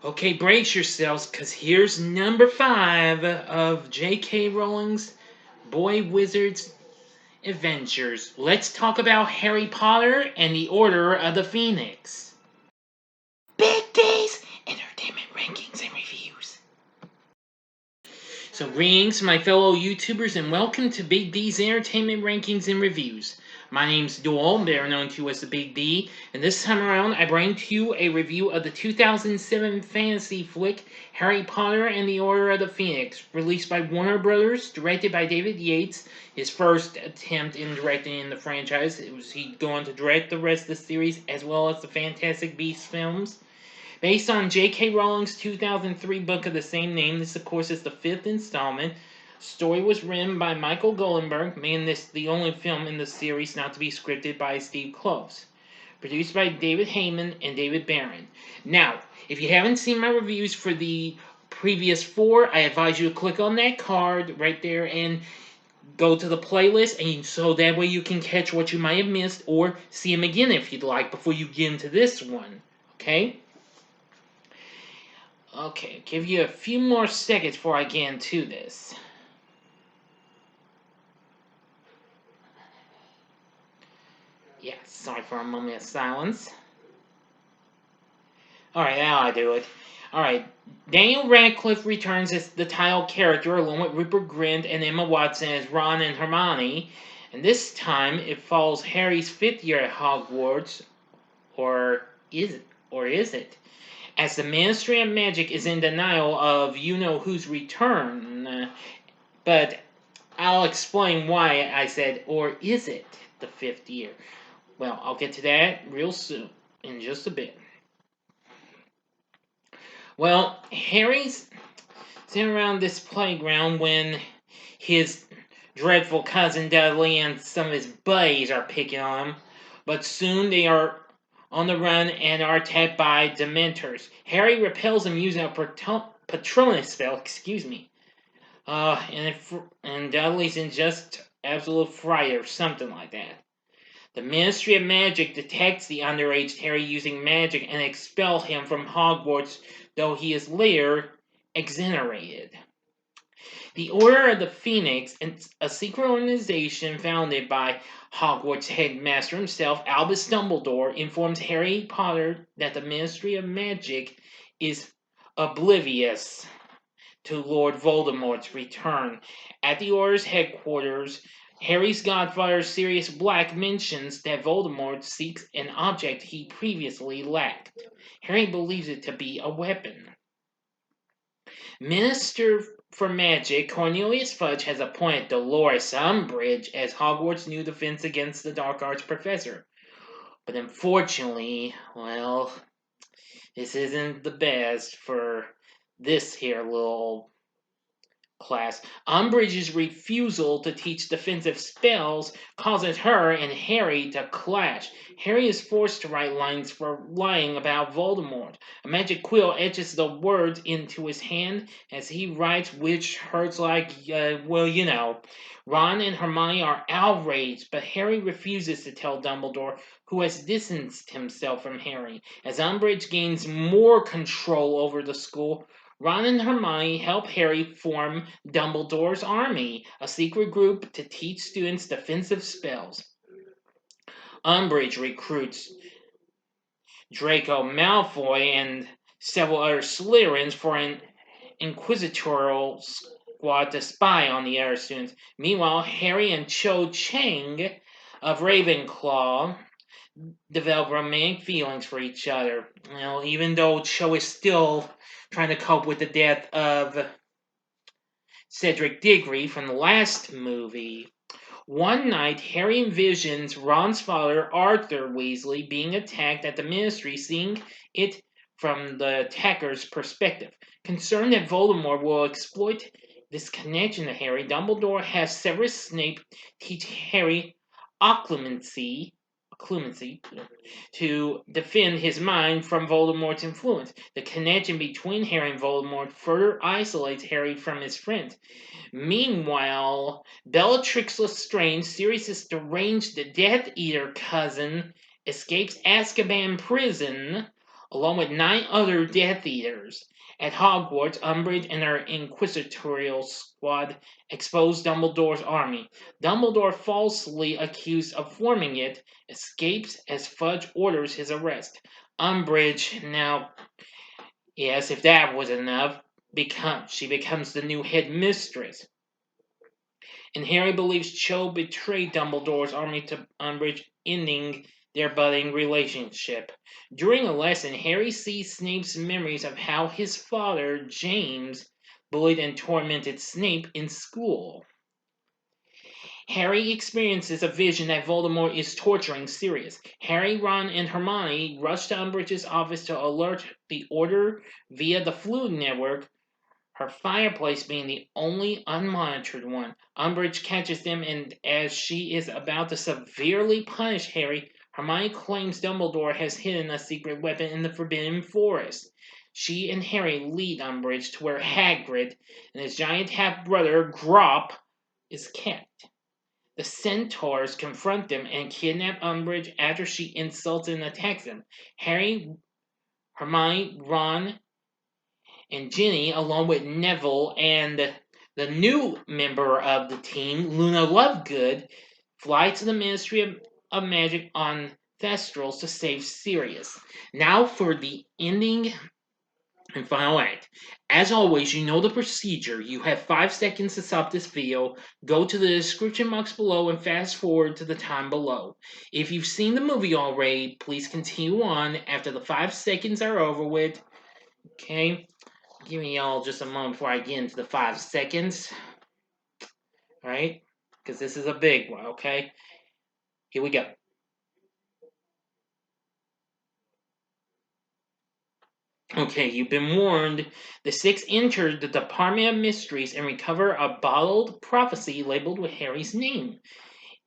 Okay, brace yourselves, because here's number 5 of J.K. Rowling's Boy Wizard's Adventures. Let's talk about Harry Potter and the Order of the Phoenix. Big D's Entertainment Rankings and Reviews. So, greetings, my fellow YouTubers, and welcome to Big D's Entertainment Rankings and Reviews. My name's Dual, better known to you as the Big D, and this time around I bring to you a review of the 2007 fantasy flick Harry Potter and the Order of the Phoenix, released by Warner Brothers, directed by David Yates, his first attempt in directing in the franchise. He'd go on to direct the rest of the series as well as the Fantastic Beasts films. Based on J.K. Rowling's 2003 book of the same name, this of course is the 5th installment. Story was written by Michael Goldenberg, making this the only film in the series not to be scripted by Steve Kloves. Produced by David Heyman and David Barron. Now, if you haven't seen my reviews for the previous 4, I advise you to click on that card right there and go to the playlist, and so that way you can catch what you might have missed or see them again if you'd like before you get into this one. Okay? Okay, give you a few more seconds before I get into this. Yeah, sorry for a moment of silence. Alright, now I do it. Alright, Daniel Radcliffe returns as the title character along with Rupert Grint and Emma Watson as Ron and Hermione. And this time it follows Harry's 5th year at Hogwarts. Or is it? As the Ministry of Magic is in denial of you-know-who's return. But I'll explain why I said, or is it the 5th year? Well, I'll get to that real soon, in just a bit. Well, Harry's sitting around this playground when his dreadful cousin Dudley and some of his buddies are picking on him. But soon they are on the run and are attacked by Dementors. Harry repels them using a Patronus spell, and Dudley's in just absolute fright or something like that. The Ministry of Magic detects the underage Harry using magic and expels him from Hogwarts, though he is later exonerated. The Order of the Phoenix, a secret organization founded by Hogwarts headmaster himself, Albus Dumbledore, informs Harry Potter that the Ministry of Magic is oblivious to Lord Voldemort's return. At the Order's headquarters, Harry's godfather Sirius Black mentions that Voldemort seeks an object he previously lacked. Harry believes it to be a weapon. Minister for Magic Cornelius Fudge has appointed Dolores Umbridge as Hogwarts' new defense against the dark arts professor. But unfortunately, well, this isn't the best for this here little class. Umbridge's refusal to teach defensive spells causes her and Harry to clash. Harry is forced to write lines for lying about Voldemort. A magic quill etches the words into his hand as he writes, which hurts like, Ron and Hermione are outraged, but Harry refuses to tell Dumbledore, who has distanced himself from Harry. As Umbridge gains more control over the school, Ron and Hermione help Harry form Dumbledore's Army, a secret group to teach students defensive spells. Umbridge recruits Draco Malfoy and several other Slytherins for an inquisitorial squad to spy on the other students. Meanwhile, Harry and Cho Chang of Ravenclaw develop romantic feelings for each other. Even though Cho is still trying to cope with the death of Cedric Diggory from the last movie. One night, Harry envisions Ron's father, Arthur Weasley, being attacked at the Ministry, seeing it from the attacker's perspective. Concerned that Voldemort will exploit this connection to Harry, Dumbledore has Severus Snape teach Harry occlumency to defend his mind from Voldemort's influence. The connection between Harry and Voldemort further isolates Harry from his friends. Meanwhile, Bellatrix Lestrange, Sirius's deranged Death Eater cousin, escapes Azkaban prison along with 9 other Death Eaters. At Hogwarts, Umbridge and her inquisitorial squad expose Dumbledore's army. Dumbledore, falsely accused of forming it, escapes as Fudge orders his arrest. Umbridge now, yes, if that was enough, she becomes the new headmistress. And Harry believes Cho betrayed Dumbledore's army to Umbridge, ending their budding relationship. During a lesson, Harry sees Snape's memories of how his father, James, bullied and tormented Snape in school. Harry experiences a vision that Voldemort is torturing Sirius. Harry, Ron, and Hermione rush to Umbridge's office to alert the Order via the Fluid Network, her fireplace being the only unmonitored one. Umbridge catches them, and as she is about to severely punish Harry, Hermione claims Dumbledore has hidden a secret weapon in the Forbidden Forest. She and Harry lead Umbridge to where Hagrid and his giant half-brother, Grawp, is kept. The Centaurs confront them and kidnap Umbridge after she insults and attacks them. Harry, Hermione, Ron, and Ginny, along with Neville and the new member of the team, Luna Lovegood, fly to the Ministry of Magic on Thestrals to save Sirius. Now for the ending and final act. As always, you know the procedure. You have 5 seconds to stop this video. Go to the description box below and fast forward to the time below. If you've seen the movie already, please continue on after the 5 seconds are over with. Okay? Give me y'all just a moment before I get into the 5 seconds. Alright? Because this is a big one, okay? Here we go. Okay, you've been warned. The Six enter the Department of Mysteries and recover a bottled prophecy labeled with Harry's name.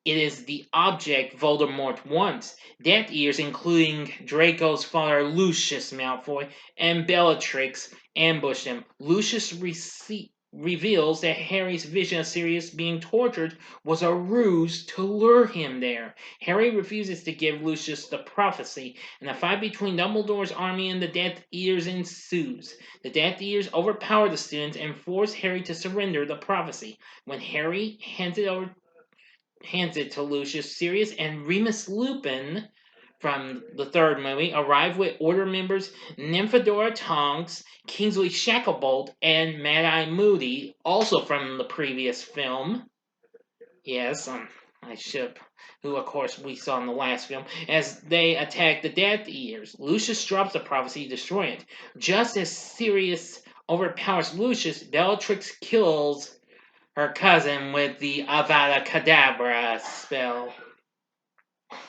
It is the object Voldemort wants. Death Eaters, including Draco's father Lucius Malfoy and Bellatrix, ambush him. Lucius reveals that Harry's vision of Sirius being tortured was a ruse to lure him there. Harry refuses to give Lucius the prophecy, and a fight between Dumbledore's army and the Death Eaters ensues. The Death Eaters overpower the students and force Harry to surrender the prophecy. When Harry hands it to Lucius, Sirius and Remus Lupin from the third movie arrive with Order members Nymphadora Tonks, Kingsley Shacklebolt, and Mad-Eye Moody, also from the previous film. Yes, I should, who of course we saw in the last film, as they attack the Death Eaters. Lucius drops the prophecy, destroying it. Just as Sirius overpowers Lucius, Bellatrix kills her cousin with the Avada Kedavra spell.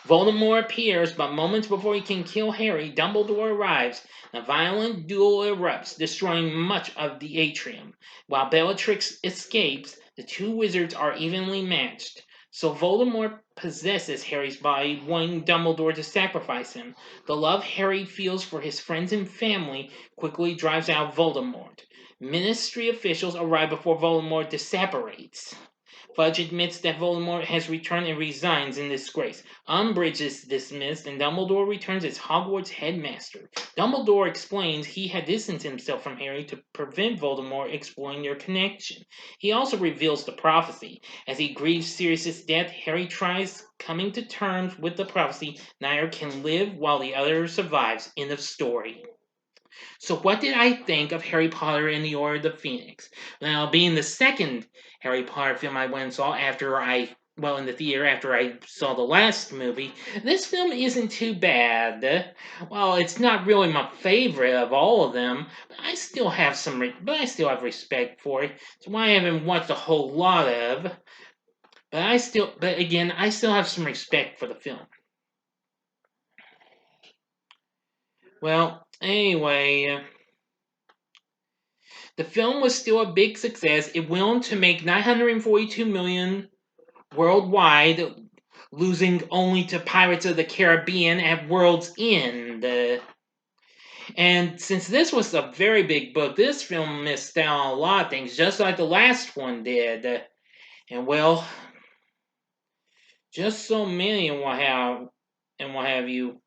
Voldemort appears, but moments before he can kill Harry, Dumbledore arrives. A violent duel erupts, destroying much of the atrium. While Bellatrix escapes, the two wizards are evenly matched. So Voldemort possesses Harry's body, wanting Dumbledore to sacrifice him. The love Harry feels for his friends and family quickly drives out Voldemort. Ministry officials arrive before Voldemort disapparates. Fudge admits that Voldemort has returned and resigns in disgrace. Umbridge is dismissed, and Dumbledore returns as Hogwarts headmaster. Dumbledore explains he had distanced himself from Harry to prevent Voldemort exploring their connection. He also reveals the prophecy. As he grieves Sirius's death, Harry tries coming to terms with the prophecy. Neither can live while the other survives. End of story. So what did I think of Harry Potter and the Order of the Phoenix? Now, being the second Harry Potter film I went and saw in the theater after I saw the last movie, this film isn't too bad. Well, it's not really my favorite of all of them, but I still have respect for it. It's why I haven't watched a whole lot of. But again, I still have some respect for the film. Well, anyway, the film was still a big success. It went on to make $942 million worldwide, losing only to Pirates of the Caribbean at World's End. And since this was a very big book, this film missed out on a lot of things, just like the last one did. And well, just so many and what have you.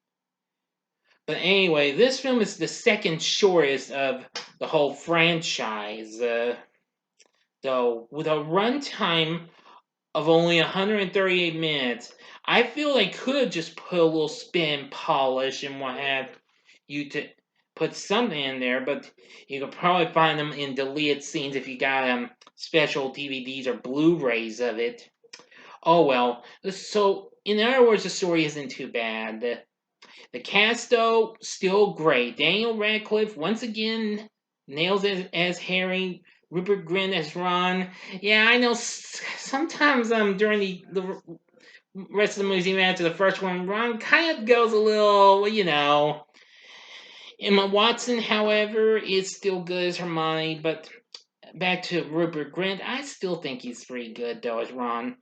But anyway, this film is the second shortest of the whole franchise, though, with a runtime of only 138 minutes. I feel they could have just put a little spin polish and what have you to put something in there, but you could probably find them in deleted scenes if you got special DVDs or Blu-rays of it. Oh well. So, in other words, the story isn't too bad. The cast, though, still great. Daniel Radcliffe, once again, nails as Harry. Rupert Grint as Ron. Yeah, I know sometimes during the rest of the movie, even after the first one, Ron kind of goes a little, Emma Watson, however, is still good as Hermione, but back to Rupert Grint, I still think he's pretty good, though, as Ron.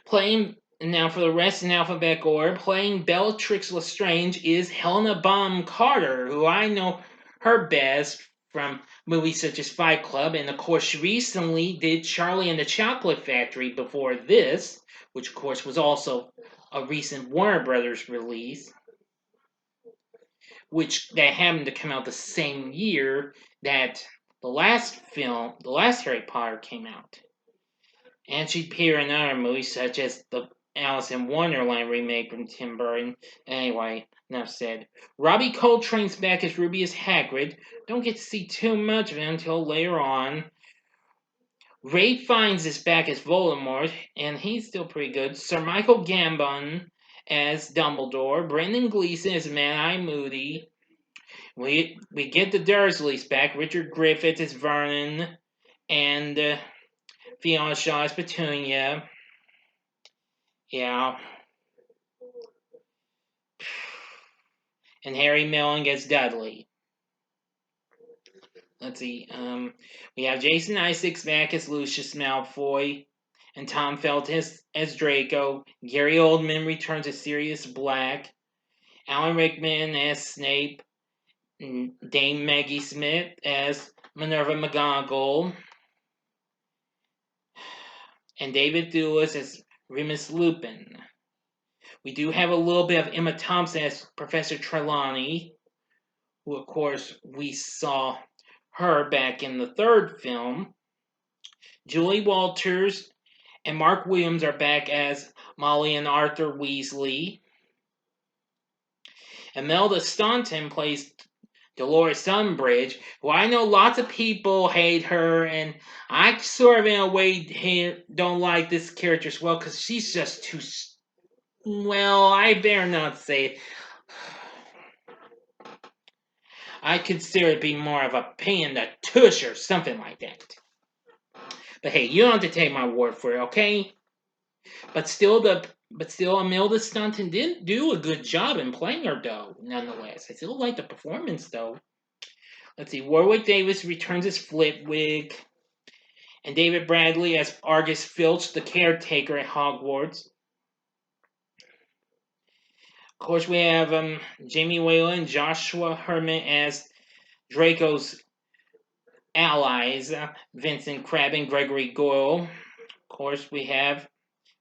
Playing now for the rest in alphabetical order, playing Bellatrix Lestrange is Helena Bonham Carter, who I know her best from movies such as Fight Club, and of course she recently did Charlie and the Chocolate Factory before this, which of course was also a recent Warner Brothers release, which that happened to come out the same year that the last Harry Potter came out. And she appeared in other movies such as the Alice in Wonderland remake from Tim Burton. Anyway, enough said. Robbie Coltrane's back as Rubius Hagrid. Don't get to see too much of him until later on. Ralph Fiennes is back as Voldemort, and he's still pretty good. Sir Michael Gambon as Dumbledore. Brendan Gleeson as Mad-Eye Moody. We get the Dursleys back. Richard Griffiths as Vernon, and Fiona Shaw as Petunia. Yeah. And Harry Melling as Dudley. Let's see. We have Jason Isaacs back as Lucius Malfoy, and Tom Felton as Draco. Gary Oldman returns as Sirius Black. Alan Rickman as Snape. Dame Maggie Smith as Minerva McGonagall. And David Thewlis as Remus Lupin. We do have a little bit of Emma Thompson as Professor Trelawney, who, of course, we saw her back in the third film. Julie Walters and Mark Williams are back as Molly and Arthur Weasley. Imelda Staunton plays Dolores Umbridge, who I know lots of people hate her, and I sort of, in a way, don't like this character as well, because she's just too... Well, I better not say it. I consider it be more of a pain in the tush or something like that. But hey, you don't have to take my word for it, okay? But still, Imelda Staunton did do a good job in playing her, though, nonetheless. I still like the performance, though. Let's see, Warwick Davis returns as Flitwick, and David Bradley as Argus Filch, the caretaker at Hogwarts. Of course, we have Jamie Whalen and Joshua Herman as Draco's allies, Vincent Crabbe and Gregory Goyle. Of course, we have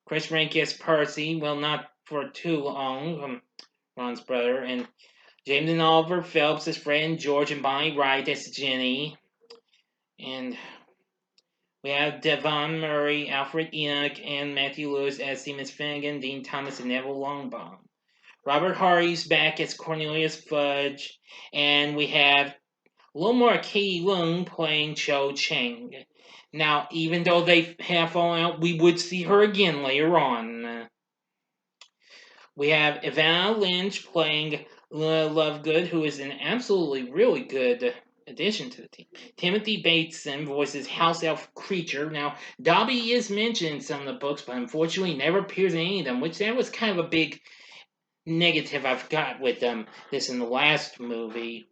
Chris Ranke as Percy, well, not for too long, Ron's brother, and James and Oliver Phelps as Fred and George, and Bonnie Wright as Ginny. And we have Devon Murray, Alfred Enoch, and Matthew Lewis as Seamus Finnegan, Dean Thomas, and Neville Longbottom. Robert Hardy's back as Cornelius Fudge, and we have a little more Katie Leung playing Cho Chang. Now, even though they have fallen out, we would see her again later on. We have Evanna Lynch playing Luna Lovegood, who is an absolutely really good addition to the team. Timothy Bateson voices House Elf Creature. Now, Dobby is mentioned in some of the books, but unfortunately never appears in any of them, which that was kind of a big negative I've got with this in the last movie.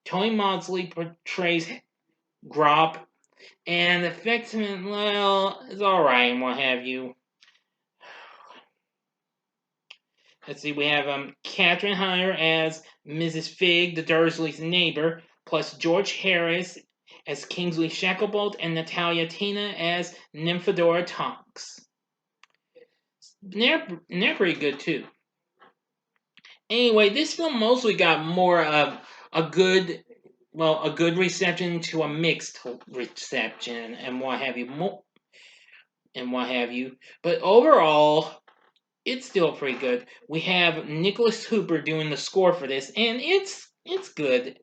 Tony Maudsley portrays Grop, and the effects, well, it's alright and what have you. Let's see, we have Catherine Hunter as Mrs. Figg, the Dursleys' neighbor, plus George Harris as Kingsley Shacklebolt, and Natalia Tina as Nymphadora Tonks. They're pretty good too. Anyway, this film mostly got more of a good, well, a good reception to a mixed reception and what have you, and what have you. But overall, it's still pretty good. We have Nicholas Hooper doing the score for this, and it's good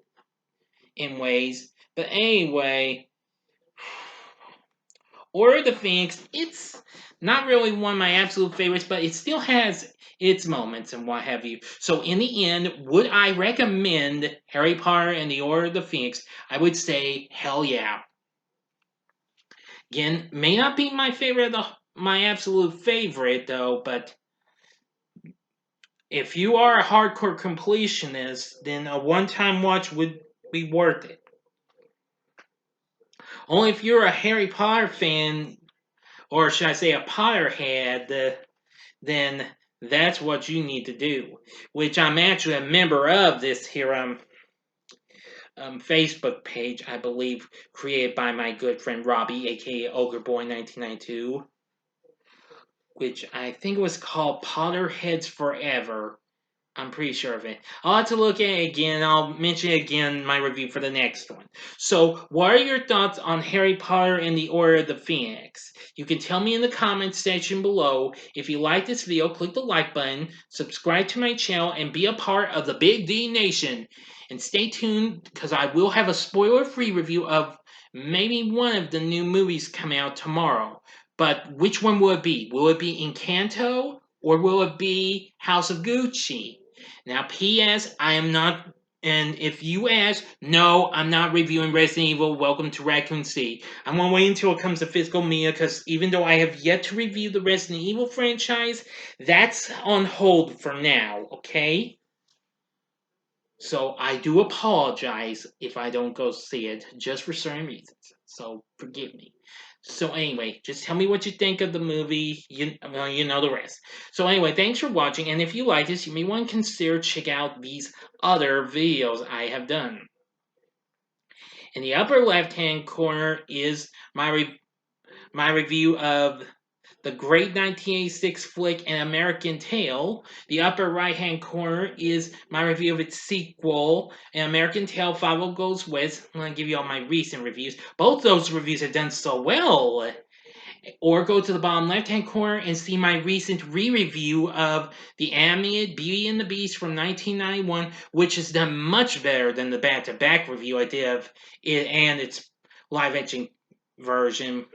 in ways. But anyway, Order of the Phoenix, it's not really one of my absolute favorites, but it still has its moments and what have you. So in the end, would I recommend Harry Potter and the Order of the Phoenix? I would say hell yeah. Again, may not be my favorite, my absolute favorite though, but if you are a hardcore completionist, then a one-time watch would be worth it. Only if you're a Harry Potter fan, or should I say a Potterhead, then that's what you need to do. Which I'm actually a member of this here Facebook page, I believe, created by my good friend Robbie, aka Ogreboy1992, which I think was called Potterheads Forever. I'm pretty sure of it. I'll have to look at it again. I'll mention again my review for the next one. So, what are your thoughts on Harry Potter and the Order of the Phoenix? You can tell me in the comments section below. If you like this video, click the like button, subscribe to my channel, and be a part of the Big D Nation. And stay tuned because I will have a spoiler-free review of maybe one of the new movies coming out tomorrow. But which one will it be? Will it be Encanto or will it be House of Gucci? Now, P.S. I am not, and if you ask, no, I'm not reviewing Resident Evil Welcome to Raccoon City. I'm going to wait until it comes to physical media because even though I have yet to review the Resident Evil franchise, that's on hold for now, okay? So I do apologize if I don't go see it, just for certain reasons. So forgive me. So anyway, just tell me what you think of the movie. You know the rest. So anyway, thanks for watching, and if you like this, you may want to consider check out these other videos I have done. In the upper left-hand corner is my review of the great 1986 flick An American Tail. The upper right-hand corner is my review of its sequel, An American Tail 5 Goes West. I'm going to give you all my recent reviews. Both those reviews have done so well. Or go to the bottom left-hand corner and see my recent re-review of the animated Beauty and the Beast from 1991, which has done much better than the back-to-back review I did of it and its live-action version.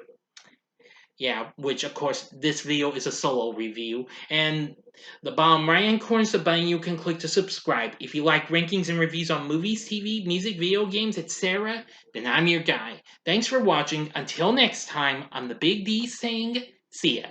Yeah, which of course this video is a solo review. And the bottom right hand corner is the button you can click to subscribe. If you like rankings and reviews on movies, TV, music, video games, etc., then I'm your guy. Thanks for watching. Until next time, I'm the Big D saying, see ya.